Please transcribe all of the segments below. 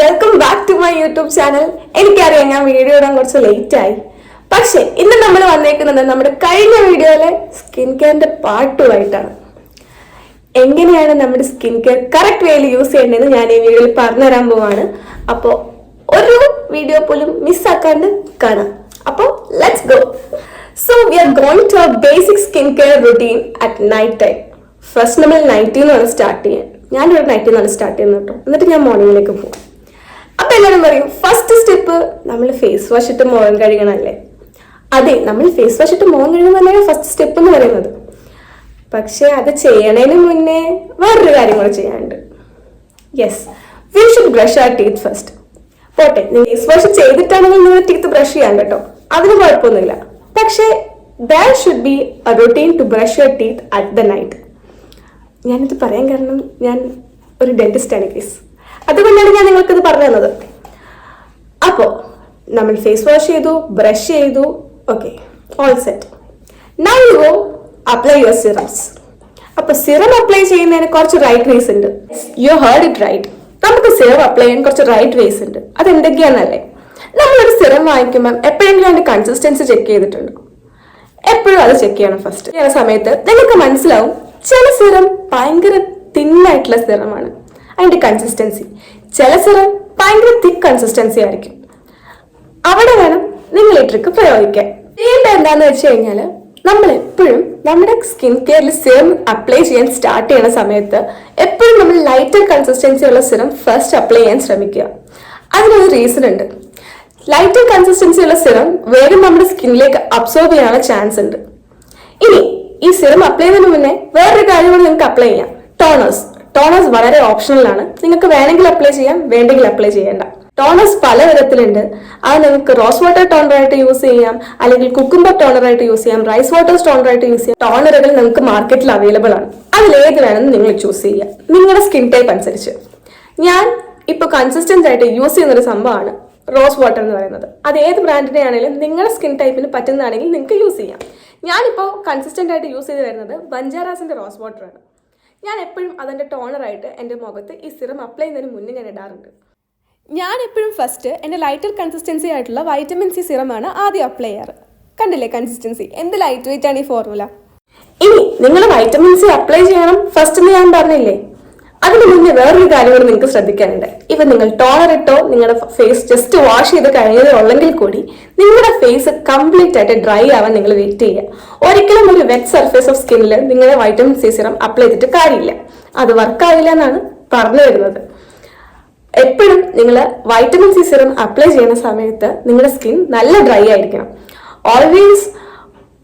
Welcome back to my YouTube channel. എനിക്കറിയാം ഞാൻ video ഇടാൻ കുറച്ച് ലേറ്റ് ആയി, പക്ഷെ ഇന്ന് നമ്മൾ വന്നേക്കുന്നത് നമ്മുടെ കഴിഞ്ഞ വീഡിയോയിലെ സ്കിൻ കെയറിന്റെ പാർട്ടുമായിട്ടാണ്. എങ്ങനെയാണ് നമ്മുടെ സ്കിൻ കെയർ കറക്റ്റ് വേയിൽ യൂസ് ചെയ്യേണ്ടതെന്ന് ഞാൻ ഈ വീഡിയോയിൽ പറഞ്ഞുതരാൻ പോവാണ്. അപ്പോൾ ഒരു വീഡിയോ പോലും മിസ്സാക്കാണ്ട് കാണാം. അപ്പോൾ let's go. So we are going to our basic skin care routine at night time. First നമ്മൾ നൈറ്റിൽ നിന്നാണ് സ്റ്റാർട്ട് ചെയ്യാൻ. ഞാനിവിടെ നൈറ്റിൽ നിന്നാണ് സ്റ്റാർട്ട് ചെയ്യുന്നത് കേട്ടോ. എന്നിട്ട് ഞാൻ മോർണിംഗിലേക്ക് പോകും. അപ്പൊ എല്ലാവരും പറയും ഫസ്റ്റ് സ്റ്റെപ്പ് നമ്മൾ ഫേസ് വാഷ് ഇട്ട് മുഖം കഴുകണമല്ലേ. അതെ, നമ്മൾ ഫേസ് വാഷ് ഇട്ട് മുഖം കഴുകുന്നതല്ലേ ഫസ്റ്റ് സ്റ്റെപ്പ് എന്ന് പറയുന്നത്. പക്ഷെ അത് ചെയ്യണതിന് മുന്നേ വേറൊരു കാര്യം കൂടെ ചെയ്യാനുണ്ട്. Yes, we should brush our teeth first. പോട്ടെ, ഫേസ് വാഷ് ചെയ്തിട്ടാണെങ്കിൽ നിങ്ങൾ ടീത്ത് ബ്രഷ് ചെയ്യാൻ കേട്ടോ, അതിന് കുഴപ്പമൊന്നുമില്ല. പക്ഷേ there should be a routine to brush your teeth at the night. ഞാനിത് പറയാൻ കാരണം ഞാൻ ഒരു ഡെന്റിസ്റ്റാണ് കേസ്, അതുകൊണ്ടാണ് ഞാൻ നിങ്ങൾക്കിത് പറഞ്ഞു തന്നത്. അപ്പോൾ നമ്മൾ ഫേസ് വാഷ് ചെയ്തു, ബ്രഷ് ചെയ്തു, okay, all set. Now you go apply your serums. അപ്പൊ സിറം അപ്ലൈ ചെയ്യുന്നതിന് കുറച്ച് റൈറ്റ് വേസ് ഉണ്ട്. You heard it right. നമുക്ക് സിറം അപ്ലൈ ചെയ്യാൻ കുറച്ച് റൈറ്റ് വേസ് ഉണ്ട്. അത് എന്തൊക്കെയാണെന്നല്ലേ, നമ്മളൊരു സിറം വാങ്ങിക്കുമ്പോൾ എപ്പോഴെങ്കിലും അതിന്റെ കൺസിസ്റ്റൻസി ചെക്ക് ചെയ്തിട്ടുണ്ടോ? എപ്പോഴും അത് ചെക്ക് ചെയ്യണം. ഫസ്റ്റ് ചെയ്യുന്ന സമയത്ത് നിങ്ങൾക്ക് മനസ്സിലാവും ചില സിറം ഭയങ്കര തിന്നായിട്ടുള്ള സിറമാണ് അതിന്റെ കൺസിസ്റ്റൻസി, ചില സിറം ഭയങ്കര തിക്ക് കൺസിസ്റ്റൻസി ആയിരിക്കും. അവിടെ വേണം നിങ്ങൾ ഈ ട്രിക്ക് പ്രയോഗിക്കാൻ. ചെയ്യേണ്ട എന്താന്ന് വെച്ച് കഴിഞ്ഞാല്, നമ്മൾ എപ്പോഴും നമ്മുടെ സ്കിൻ കെയറിൽ സിറം അപ്ലൈ ചെയ്യാൻ സ്റ്റാർട്ട് ചെയ്യുന്ന സമയത്ത് എപ്പോഴും നമ്മൾ ലൈറ്റർ കൺസിസ്റ്റൻസി ഉള്ള സിറം ഫസ്റ്റ് അപ്ലൈ ചെയ്യാൻ ശ്രമിക്കുക. അതിനൊരു റീസൺ ഉണ്ട്. ലൈറ്റർ കൺസിസ്റ്റൻസി ഉള്ള സിറം വേഗം നമ്മുടെ സ്കിന്നിലേക്ക് അബ്സോർബ് ചെയ്യാനുള്ള ചാൻസ് ഉണ്ട്. ഇനി ഈ സിറം അപ്ലൈ ചെയ്യുന്നതിന് മുന്നേ വേറൊരു കാര്യം കൂടി നിങ്ങൾക്ക് അപ്ലൈ ചെയ്യാം. ടോണേഴ്സ് വളരെ ഓപ്ഷണൽ ആണ്. നിങ്ങൾക്ക് വേണമെങ്കിൽ അപ്ലൈ ചെയ്യാം, വേണ്ടെങ്കിൽ അപ്ലൈ ചെയ്യേണ്ട. ടോണേഴ്സ് പല വിധത്തിലുണ്ട്. അത് നിങ്ങൾക്ക് റോസ് വാട്ടർ ടോണറായിട്ട് യൂസ് ചെയ്യാം, അല്ലെങ്കിൽ കുക്കുംബർ ടോണറായിട്ട് യൂസ് ചെയ്യാം, റൈസ് വാട്ടർ ടോണറായിട്ട് യൂസ് ചെയ്യാം. ടോണറുകൾ നിങ്ങൾക്ക് മാർക്കറ്റിൽ അവൈലബിൾ ആണ്. അതിലേത് വേണമെന്ന് നിങ്ങൾ ചൂസ് ചെയ്യുക, നിങ്ങളുടെ സ്കിൻ ടൈപ്പ് അനുസരിച്ച്. ഞാൻ ഇപ്പോൾ കൺസിസ്റ്റന്റ് ആയിട്ട് യൂസ് ചെയ്യുന്ന ഒരു സംഭവമാണ് റോസ് വാട്ടർ എന്ന് പറയുന്നത്. അത് ഏത് ബ്രാൻഡിന്റെ ആണെങ്കിലും നിങ്ങളുടെ സ്കിൻ ടൈപ്പിന് പറ്റുന്നതാണെങ്കിൽ നിങ്ങൾക്ക് യൂസ് ചെയ്യാം. ഞാനിപ്പോൾ കൺസിസ്റ്റന്റ് ആയിട്ട് യൂസ് ചെയ്ത് വരുന്നത് ബഞ്ചാറാസിന്റെ റോസ് വാട്ടർ ആണ്. ഞാൻ എപ്പോഴും അതിൻ്റെ ടോണറായിട്ട് എൻ്റെ മുഖത്ത് ഈ സിറം അപ്ലൈ ചെയ്യുന്നതിന് മുന്നേ ഞാൻ ഇടാറുണ്ട്. ഞാൻ എപ്പോഴും ഫസ്റ്റ് എൻ്റെ ലൈറ്റർ കൺസിസ്റ്റൻസി ആയിട്ടുള്ള വൈറ്റമിൻ സി സിറമാണ് ആദ്യം അപ്ലൈ ചെയ്യാറ്. കണ്ടില്ലേ കൺസിസ്റ്റൻസി, എന്ത് ലൈറ്റ് വെയിറ്റ് ആണ് ഈ ഫോർമുല. ഇനി നിങ്ങൾ വൈറ്റമിൻ സി അപ്ലൈ ചെയ്യണം ഫസ്റ്റ് എന്ന് ഞാൻ പറഞ്ഞില്ലേ, അതിന് മുന്നേ വേറൊരു കാര്യം കൂടി നിങ്ങൾക്ക് ശ്രദ്ധിക്കാനുണ്ട്. ഇപ്പം നിങ്ങൾ ടോണർ ഇട്ടോ നിങ്ങളുടെ ഫേസ് ജസ്റ്റ് വാഷ് ചെയ്ത് കഴിഞ്ഞതേ ഉള്ളെങ്കിൽ കൂടി നിങ്ങളുടെ ഫേസ് കംപ്ലീറ്റ് ആയിട്ട് ഡ്രൈ ആവാൻ നിങ്ങൾ വെയിറ്റ് ചെയ്യുക. ഒരിക്കലും ഒരു വെറ്റ് സർഫേസ് ഓഫ് സ്കിന്നിൽ നിങ്ങളുടെ വൈറ്റമിൻ സി സിറം അപ്ലൈ ചെയ്തിട്ട് കാര്യമില്ല, അത് വർക്കാവില്ല എന്നാണ് പറഞ്ഞു വരുന്നത്. എപ്പോഴും നിങ്ങൾ വൈറ്റമിൻ സി സിറം അപ്ലൈ ചെയ്യുന്ന സമയത്ത് നിങ്ങളുടെ സ്കിൻ നല്ല ഡ്രൈ ആയിരിക്കണം. ഓൾവേസ്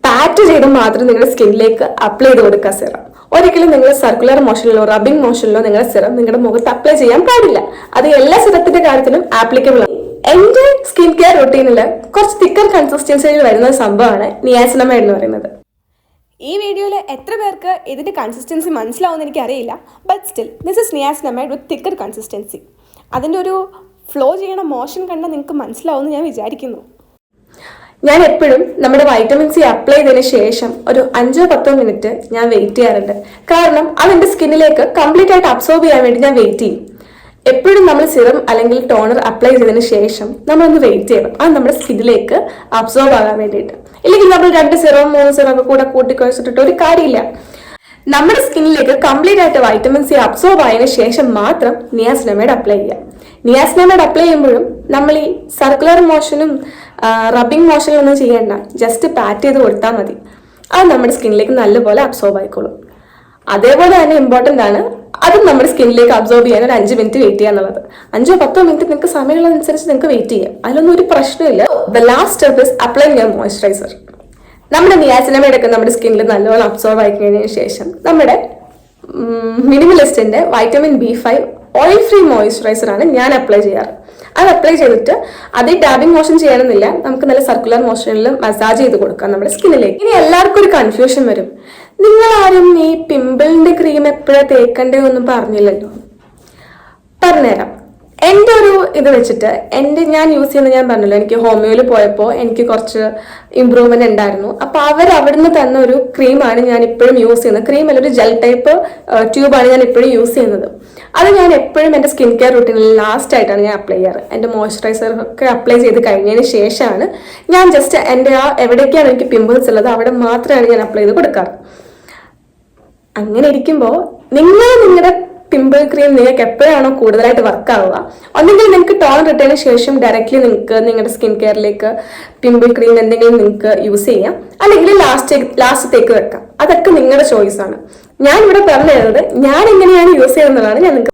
പാറ്റ് ചെയ്ത് മാത്രം നിങ്ങളുടെ സ്കിന്നിലേക്ക് അപ്ലൈ ചെയ്ത് കൊടുക്കുക സിറം. ഒരിക്കലും നിങ്ങൾ സർക്കുലർ മോഷനിലോ റബ്ബിംഗ് മോഷനിലോ നിങ്ങളുടെ സിറം നിങ്ങളുടെ മുഖത്ത് അപ്ലൈ ചെയ്യാൻ പാടില്ല. അത് എല്ലാ സിറത്തിന്റെ കാര്യത്തിലും ആപ്ലിക്കബിൾ ആണ്. എന്റെ സ്കിൻ കെയർ റുട്ടീനിൽ കുറച്ച് തിക്കർ കൺസിസ്റ്റൻസിയിൽ വരുന്ന സംഭവമാണ് നിയാസിനമൈഡ് എന്ന് പറയുന്നത്. ഈ വീഡിയോയിൽ എത്ര പേർക്ക് ഇതിന്റെ കൺസിസ്റ്റൻസി മനസ്സിലാവുമെന്ന് എനിക്കറിയില്ല, but still this is niacinamide with thicker consistency. അതിൻ്റെ ഒരു ഫ്ലോ ചെയ്യണ മോഷൻ കണ്ടാൽ നിങ്ങൾക്ക് മനസ്സിലാവുമെന്ന് ഞാൻ വിചാരിക്കുന്നു. ഞാൻ എപ്പോഴും നമ്മുടെ വൈറ്റമിൻ സി അപ്ലൈ ചെയ്തതിന് ശേഷം ഒരു 5-10 മിനിറ്റ് ഞാൻ വെയിറ്റ് ചെയ്യാറുണ്ട്. കാരണം അതെന്റെ സ്കിന്നിലേക്ക് കംപ്ലീറ്റ് ആയിട്ട് അബ്സോർബ് ചെയ്യാൻ വേണ്ടി ഞാൻ വെയിറ്റ് ചെയ്യും. എപ്പോഴും നമ്മൾ സിറം അല്ലെങ്കിൽ ടോണർ അപ്ലൈ ചെയ്തതിന് ശേഷം നമ്മളൊന്ന് വെയിറ്റ് ചെയ്യണം, അത് നമ്മുടെ സ്കിന്നിലേക്ക് അബ്സോർബ് ആകാൻ വേണ്ടിയിട്ട്. ഇല്ലെങ്കിൽ നമ്മൾ 2 സിറം 3 സിറം ഒക്കെ കൂടെ കൂട്ടിക്കുഴച്ചിട്ടിട്ട് ഒരു കാര്യമില്ല. നമ്മുടെ സ്കിന്നിലേക്ക് കംപ്ലീറ്റ് ആയിട്ട് വൈറ്റമിൻ സി അബ്സോർബ് ആയതിനു ശേഷം മാത്രം നിയാസിനമൈഡ് അപ്ലൈ ചെയ്യാം. നിയാസിനമൈഡ് അപ്ലൈ ചെയ്യുമ്പോഴും നമ്മൾ ഈ സർക്കുലർ മോഷനും റബ്ബിംഗ് മോഷനും ഒന്നും ചെയ്യേണ്ട, ജസ്റ്റ് പാറ്റ് ചെയ്ത് കൊടുത്താൽ മതി. അത് നമ്മുടെ സ്കിന്നിലേക്ക് നല്ലപോലെ അബ്സോർബ് ആയിക്കോളും. അതേപോലെ തന്നെ ഇമ്പോർട്ടൻ്റ് ആണ് അതും നമ്മുടെ സ്കിന്നിലേക്ക് അബ്സോർബ് ചെയ്യാൻ ഒരു 5 മിനിറ്റ് വെയിറ്റ് ചെയ്യുക എന്നുള്ളത്. 5-10 മിനിറ്റ് നിങ്ങൾക്ക് സമയമുള്ളതനുസരിച്ച് നിങ്ങൾക്ക് വെയിറ്റ് ചെയ്യാം, അതിലൊന്നും ഒരു പ്രശ്നമില്ല. The last step is applying your moisturizer. നമ്മുടെ നിയാസിനമൈഡ് ഒക്കെ നമ്മുടെ സ്കിന്നിൽ നല്ലപോലെ അബ്സോർബ് ആയി കഴിഞ്ഞതിന് ശേഷം നമ്മുടെ മിനിമലിസ്റ്റിന്റെ vitamin B5 oil free moisturizer ആണ് ഞാൻ അപ്ലൈ ചെയ്യാറ്. അത് അപ്ലൈ ചെയ്തിട്ട് അതേ ടാബിംഗ് മോഷൻ ചെയ്യണമെന്നില്ല, നമുക്ക് നല്ല സർക്കുലർ മോഷനിൽ മസാജ് ചെയ്ത് കൊടുക്കാം നമ്മുടെ സ്കിന്നിലേക്ക്. ഇനി എല്ലാവർക്കും ഒരു കൺഫ്യൂഷൻ വരും, നിങ്ങൾ ആരും ഈ പിമ്പിളിന്റെ ക്രീം എപ്പോഴാണ് തേക്കണ്ടേ ഒന്നും പറഞ്ഞില്ലല്ലോ. പറഞ്ഞുതരാം. എൻ്റെ ഒരു ഇത് വെച്ചിട്ട് ഞാൻ യൂസ് ചെയ്യുന്നത് ഞാൻ പറഞ്ഞല്ലോ, എനിക്ക് ഹോമിയോയിൽ പോയപ്പോൾ എനിക്ക് കുറച്ച് ഇമ്പ്രൂവ്മെന്റ് ഉണ്ടായിരുന്നു. അപ്പോൾ അവിടുന്ന് തന്ന ഒരു ക്രീമാണ് ഞാൻ ഇപ്പോഴും യൂസ് ചെയ്യുന്നത്. ക്രീം അല്ല, ഒരു ജെൽ ടൈപ്പ് ട്യൂബാണ് ഞാൻ ഇപ്പോഴും യൂസ് ചെയ്യുന്നത്. അത് ഞാൻ എപ്പോഴും എൻ്റെ സ്കിൻ കെയർ റൂട്ടീനിൽ ലാസ്റ്റ് ആയിട്ടാണ് ഞാൻ അപ്ലൈ ചെയ്യാറ്. എൻ്റെ മോയ്സ്ചറൈസർ ഒക്കെ അപ്ലൈ ചെയ്ത് കഴിഞ്ഞതിന് ശേഷമാണ് ഞാൻ ജസ്റ്റ് എൻ്റെ എവിടേക്കാണ് എനിക്ക് പിമ്പിൾസ് ഉള്ളത് അവിടെ മാത്രമാണ് ഞാൻ അപ്ലൈ ചെയ്ത് കൊടുക്കാറ്. അങ്ങനെ ഇരിക്കുമ്പോൾ നിങ്ങളുടെ പിമ്പിൾ ക്രീം നിങ്ങൾക്ക് എപ്പോഴാണോ കൂടുതലായിട്ട് വർക്ക് ആവുക, ഒന്നെങ്കിൽ നിങ്ങൾക്ക് ടോൺ ഇട്ടതിന് ശേഷം ഡയറക്റ്റ്ലി നിങ്ങൾക്ക് നിങ്ങളുടെ സ്കിൻ കെയറിലേക്ക് പിമ്പിൾ ക്രീം എന്തെങ്കിലും നിങ്ങൾക്ക് യൂസ് ചെയ്യാം, അല്ലെങ്കിൽ ലാസ്റ്റത്തേക്ക് വെക്കാം. അതൊക്കെ നിങ്ങളുടെ ചോയ്സ് ആണ്. ഞാൻ ഇവിടെ പറഞ്ഞു തരുന്നത് ഞാൻ എങ്ങനെയാണ് യൂസ് ചെയ്യുന്നതാണ്. ഞാൻ നിങ്ങൾക്ക്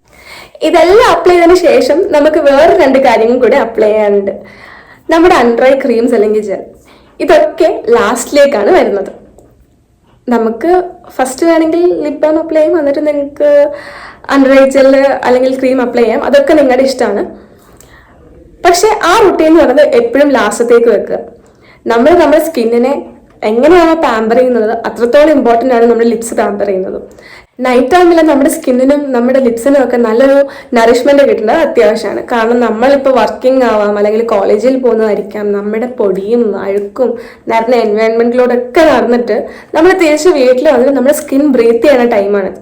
ഇതെല്ലാം അപ്ലൈ ചെയ്തതിന് ശേഷം നമുക്ക് വേറെ 2 കാര്യങ്ങൾ കൂടെ അപ്ലൈ ചെയ്യാനുണ്ട്. നമ്മുടെ അണ്ടർ ഐ ക്രീംസ് അല്ലെങ്കിൽ ജെൽ, ഇതൊക്കെ ലാസ്റ്റിലേക്കാണ് വരുന്നത്. നമുക്ക് ഫസ്റ്റ് വേണമെങ്കിൽ ലിപ് ബാം അപ്ലൈ ചെയ്യാം, എന്നിട്ട് നിങ്ങൾക്ക് അണ്ടർ ഐ ജെൽ അല്ലെങ്കിൽ ക്രീം അപ്ലൈ ചെയ്യാം. അതൊക്കെ നിങ്ങളുടെ ഇഷ്ടമാണ്. പക്ഷെ ആ റുട്ടീൻ എന്ന് പറയുന്നത് എപ്പോഴും ലാസ്റ്റത്തേക്ക് വെക്കുക. നമ്മുടെ സ്കിന്നിനെ എങ്ങനെയാണോ പാമ്പർ ചെയ്യുന്നത് അത്രത്തോളം ഇമ്പോർട്ടൻ്റ് ആണ് നമ്മുടെ ലിപ്സ് പാമ്പർ ചെയ്യുന്നത്. നൈറ്റ് ടൈമിൽ നമ്മുടെ സ്കിന്നിനും നമ്മുടെ ലിപ്സിനും ഒക്കെ നല്ലൊരു നറിഷ്മെന്റ് കിട്ടുന്നത് അത്യാവശ്യമാണ്. കാരണം നമ്മളിപ്പോൾ വർക്കിംഗ് ആവാം, അല്ലെങ്കിൽ കോളേജിൽ പോകുന്നതായിരിക്കാം, നമ്മുടെ പൊടിയും അഴുക്കും നിറഞ്ഞ എൻവയോൺമെന്റിലൂടെയൊക്കെ നടന്നിട്ട് നമ്മൾ തിരിച്ച് വീട്ടിൽ വന്നിട്ട് നമ്മുടെ സ്കിൻ ബ്രീത്ത് ചെയ്യുന്ന ടൈമാണിത്.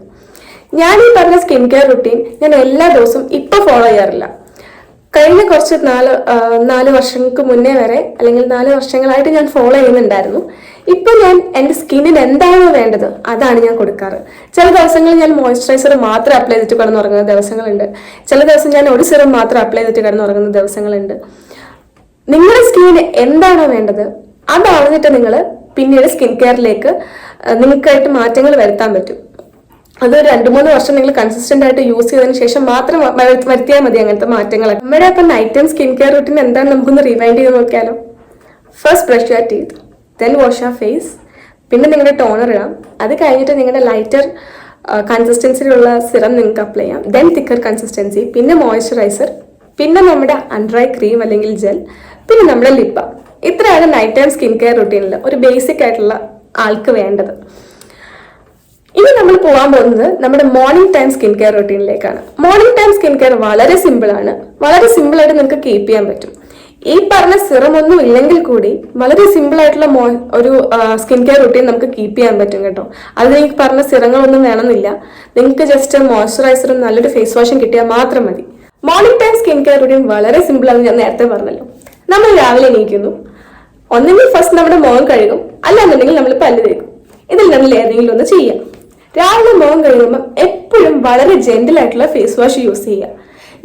ഞാൻ ഈ പറഞ്ഞ സ്കിൻ കെയർ റുട്ടീൻ ഞാൻ എല്ലാ ദിവസവും ഇപ്പൊ ഫോളോ ചെയ്യാറില്ല. കഴിഞ്ഞ കുറച്ച് 4 വർഷങ്ങൾക്ക് മുന്നേ വരെ, അല്ലെങ്കിൽ 4 വർഷങ്ങളായിട്ട് ഞാൻ ഫോളോ ചെയ്യുന്നുണ്ടായിരുന്നു. ഇപ്പൊ ഞാൻ എൻ്റെ സ്കിന്നിന് എന്താണോ വേണ്ടത് അതാണ് ഞാൻ കൊടുക്കാറ്. ചില ദിവസങ്ങളിൽ ഞാൻ മോയ്സ്ചറൈസർ മാത്രം അപ്ലൈ ചെയ്തിട്ട് കിടന്നുറങ്ങുന്ന ദിവസങ്ങളുണ്ട്. ചില ദിവസം ഞാൻ ഒരു സിറം മാത്രം അപ്ലൈ ചെയ്തിട്ട് കിടന്നുറങ്ങുന്ന ദിവസങ്ങളുണ്ട്. നിങ്ങളുടെ സ്കിന്നിന് എന്താണോ വേണ്ടത് അതാണെന്നിട്ട് നിങ്ങൾ പിന്നീട് സ്കിൻ കെയറിലേക്ക് നിങ്ങൾക്കായിട്ട് മാറ്റങ്ങൾ വരുത്താൻ പറ്റും. അത് 2-3 വർഷം നിങ്ങൾ കൺസിസ്റ്റന്റ് ആയിട്ട് യൂസ് ചെയ്തതിനു ശേഷം മാത്രം വരുത്തിയാൽ മതി അങ്ങനത്തെ മാറ്റങ്ങൾ. നമ്മുടെ അപ്പം night time skin care routine എന്താണെന്ന് നമുക്കൊന്ന് റിവൈൻഡ് ചെയ്ത് നോക്കിയാലോ. First brush your teeth, then wash your face, പിന്നെ നിങ്ങളുടെ ടോണർ ഇടാം. അത് കഴിഞ്ഞിട്ട് നിങ്ങളുടെ ലൈറ്റർ കൺസിസ്റ്റൻസിയിലുള്ള സിറം നിങ്ങൾക്ക് അപ്ലൈ ചെയ്യാം. ദെൻ തിക്കർ കൺസിസ്റ്റൻസി, പിന്നെ മോയ്സ്ചറൈസർ, പിന്നെ നമ്മുടെ അണ്ടർ ഐ ക്രീം അല്ലെങ്കിൽ ജെൽ, പിന്നെ നമ്മുടെ ലിപ് ബാം. ഇത്രയാണ് നൈറ്റ് ടൈം സ്കിൻ കെയർ റൂട്ടീനിൽ ഒരു ബേസിക് ആയിട്ടുള്ള ആൾക്ക് വേണ്ടത്. ഇനി നമ്മൾ പോകാൻ പോകുന്നത് നമ്മുടെ മോർണിംഗ് ടൈം സ്കിൻ കെയർ റൂട്ടീനിലേക്കാണ്. മോർണിംഗ് ടൈം സ്കിൻ കെയർ വളരെ സിമ്പിൾ ആണ്. വളരെ സിമ്പിൾ ആയിട്ട് നിങ്ങൾക്ക് കീപ്പ് ചെയ്യാൻ പറ്റും. ഈ പറഞ്ഞ സിറം ഒന്നും ഇല്ലെങ്കിൽ കൂടി വളരെ സിമ്പിൾ ആയിട്ടുള്ള ഒരു സ്കിൻ കെയർ റൂട്ടീൻ നമുക്ക് കീപ്പ് ചെയ്യാൻ പറ്റും കേട്ടോ. അതിന് ഈ പറഞ്ഞ സിറങ്ങളൊന്നും വേണമെന്നില്ല. നിങ്ങൾക്ക് ജസ്റ്റ് മോയ്സ്ചറൈസറും നല്ലൊരു ഫേസ് വാഷും കിട്ടിയാൽ മാത്രം മതി. Morning time skin care routine വളരെ സിമ്പിൾ ആണെന്ന് ഞാൻ നേരത്തെ പറഞ്ഞല്ലോ. നമ്മൾ രാവിലെ എണീക്കുന്നു, ഒന്നെങ്കിൽ ഫസ്റ്റ് നമ്മുടെ മുഖം കഴുകും, അല്ലാന്നുണ്ടെങ്കിൽ നമ്മൾ പല്ല് തേക്കും. ഇതിൽ നമ്മൾ ഏതെങ്കിലും ഒന്ന് ചെയ്യാം. രാവിലെ മുഖം കഴുകുമ്പോൾ എപ്പോഴും വളരെ ജെന്റിൽ ആയിട്ടുള്ള ഫേസ് വാഷ് യൂസ് ചെയ്യുക.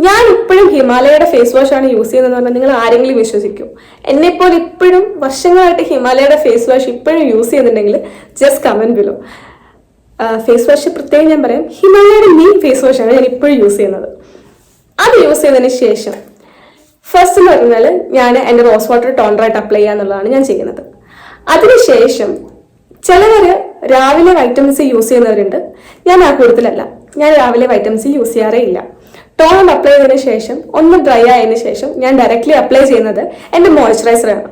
ഞാൻ ഇപ്പോഴും ഹിമാലയയുടെ ഫേസ് വാഷ് ആണ് യൂസ് ചെയ്യുന്നതെന്ന് പറഞ്ഞാൽ നിങ്ങൾ ആരെങ്കിലും വിശ്വസിക്കും? എന്നെപ്പോലെ ഇപ്പോഴും വർഷങ്ങളായിട്ട് ഹിമാലയയുടെ ഫേസ് വാഷ് ഇപ്പോഴും യൂസ് ചെയ്യുന്നുണ്ടെങ്കിൽ just comment below. Face wash പ്രത്യേകം ഞാൻ പറയാം, ഹിമാലയയുടെ നീം ഫേസ് വാഷ് ആണ് ഞാൻ ഇപ്പോഴും യൂസ് ചെയ്യുന്നത്. അത് യൂസ് ചെയ്തതിന് ശേഷം ഫസ്റ്റ് എന്ന് പറഞ്ഞാൽ ഞാൻ എൻ്റെ റോസ് വാട്ടർ ടോണറായിട്ട് അപ്ലൈ ചെയ്യുക എന്നുള്ളതാണ് ഞാൻ ചെയ്യുന്നത്. അതിനുശേഷം ചിലവർ രാവിലെ വൈറ്റമിൻ സി യൂസ് ചെയ്യുന്നവരുണ്ട്. ഞാൻ ആ കൂട്ടത്തിലല്ല. ഞാൻ രാവിലെ വൈറ്റമിൻ സി യൂസ് ചെയ്യാറേ ഇല്ല. ടോണർ അപ്ലൈ ചെയ്തതിനു ശേഷം ഒന്ന് ഡ്രൈ ആയതിനു ശേഷം ഞാൻ ഡയറക്റ്റ്ലി അപ്ലൈ ചെയ്യുന്നത് എൻ്റെ മോയ്സ്ചറൈസറാണ്.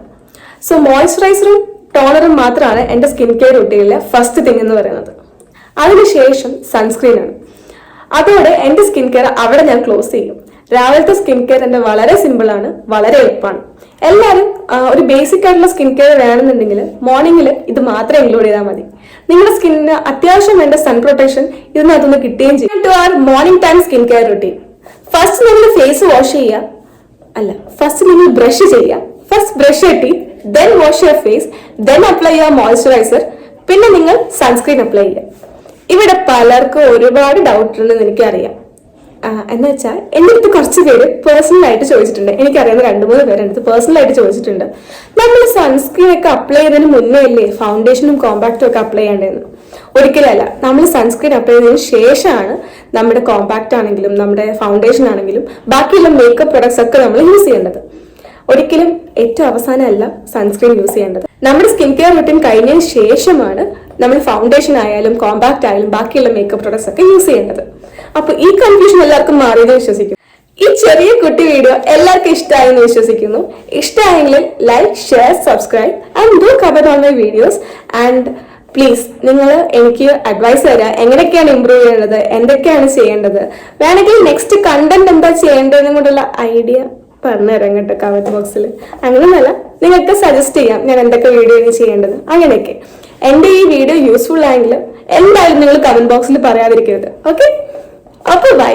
സോ മോയ്സ്ചറൈസറും ടോണറും മാത്രമാണ് എൻ്റെ സ്കിൻ കെയർ റൂട്ടീനിലെ ഫസ്റ്റ് തിങ് എന്ന് പറയുന്നത്. അതിനുശേഷം സൺസ്ക്രീനാണ്. അതോടെ എൻ്റെ സ്കിൻ കെയർ അവിടെ ഞാൻ ക്ലോസ് ചെയ്യും. രാവിലത്തെ സ്കിൻ കെയർ എൻ്റെ വളരെ സിമ്പിളാണ്, വളരെ എളുപ്പമാണ്. എല്ലാവരും ഒരു ബേസിക് ആയിട്ടുള്ള സ്കിൻ കെയർ വേണമെന്നുണ്ടെങ്കിൽ മോർണിംഗിൽ ഇത് മാത്രം ഇൻക്ലൂഡ് ചെയ്താൽ മതി. നിങ്ങളുടെ സ്കിന്നിന് അത്യാവശ്യം വേണ്ട സൺ പ്രൊട്ടക്ഷൻ ഇതിനകത്തുനിന്ന് കിട്ടുകയും ചെയ്യും. To our morning time skin care routine. First നിങ്ങൾ ഫേസ് വാഷ് ചെയ്യുക, ഫസ്റ്റ് നിങ്ങൾ ബ്രഷ് ചെയ്യുക. First brush your teeth, then wash your face, then apply your moisturiser, പിന്നെ നിങ്ങൾ സൺസ്ക്രീൻ അപ്ലൈ ചെയ്യുക. ഇവിടെ പലർക്കും ഒരുപാട് ഡൗട്ട് ഉണ്ടെന്ന് എനിക്കറിയാം. എന്ന് വെച്ചാൽ എൻ്റെ അടുത്ത് കുറച്ച് പേര് പേഴ്സണലായിട്ട് ചോദിച്ചിട്ടുണ്ട്. എനിക്കറിയാവുന്ന 2-3 പേര് അടുത്ത് പേഴ്സണലായിട്ട് ചോദിച്ചിട്ടുണ്ട്, നമ്മൾ സൺസ്ക്രീൻ ഒക്കെ അപ്ലൈ ചെയ്തതിന് മുന്നേ അല്ലേ ഫൗണ്ടേഷനും കോമ്പാക്റ്റും ഒക്കെ അപ്ലൈ ചെയ്യേണ്ടതെന്ന്. ഒരിക്കലല്ല, നമ്മൾ സൺസ്ക്രീൻ അപ്ലൈ ചെയ്തതിന് ശേഷമാണ് നമ്മുടെ കോമ്പാക്റ്റ് ആണെങ്കിലും നമ്മുടെ ഫൗണ്ടേഷൻ ആണെങ്കിലും ബാക്കിയുള്ള മേക്കപ്പ് പ്രൊഡക്ട്സ് ഒക്കെ നമ്മൾ യൂസ് ചെയ്യേണ്ടത്. ഒരിക്കലും ഏറ്റവും അവസാനമല്ല സൺസ്ക്രീൻ യൂസ് ചെയ്യേണ്ടത്. നമ്മുടെ സ്കിൻ കെയർ റുട്ടീൻ കഴിഞ്ഞതിന് ശേഷമാണ് നമ്മൾ ഫൗണ്ടേഷൻ ആയാലും കോമ്പാക്റ്റ് ആയാലും ബാക്കിയുള്ള മേക്കപ്പ് പ്രൊഡക്ട്സ് ഒക്കെ യൂസ് ചെയ്യേണ്ടത്. അപ്പൊ ഈ കൺഫ്യൂഷൻ എല്ലാവർക്കും മാറിയെന്ന് വിശ്വസിക്കുന്നു. ഈ ചെറിയ കുട്ടി വീഡിയോ എല്ലാവർക്കും ഇഷ്ടമായെന്ന് വിശ്വസിക്കുന്നു. ഇഷ്ടമായെങ്കിൽ like, share, subscribe and do comment on my videos. And please നിങ്ങൾ എനിക്ക് അഡ്വൈസ് തരാം, എങ്ങനെയൊക്കെയാണ് ഇമ്പ്രൂവ് ചെയ്യേണ്ടത്, എന്തൊക്കെയാണ് ചെയ്യേണ്ടത്, വേണമെങ്കിൽ നെക്സ്റ്റ് കണ്ടന്റ് എന്താ ചെയ്യേണ്ടത് വീഡിയോനും കൊണ്ടുള്ള ഐഡിയ പറഞ്ഞു തരാം കേട്ടോ കമന്റ് ബോക്സിൽ. അങ്ങനെയൊന്നല്ല, നിങ്ങൾക്ക് സജസ്റ്റ് ചെയ്യാം ഞാൻ എന്തൊക്കെ വീഡിയോ ചെയ്യേണ്ടത്. അങ്ങനെയൊക്കെ എൻ്റെ ഈ വീഡിയോ യൂസ്ഫുൾ ആയെങ്കിൽ എന്തായാലും നിങ്ങൾ കമന്റ് ബോക്സിൽ പറയാതിരിക്കരുത്. ഓക്കെ, അപ്പോൾ ബൈ.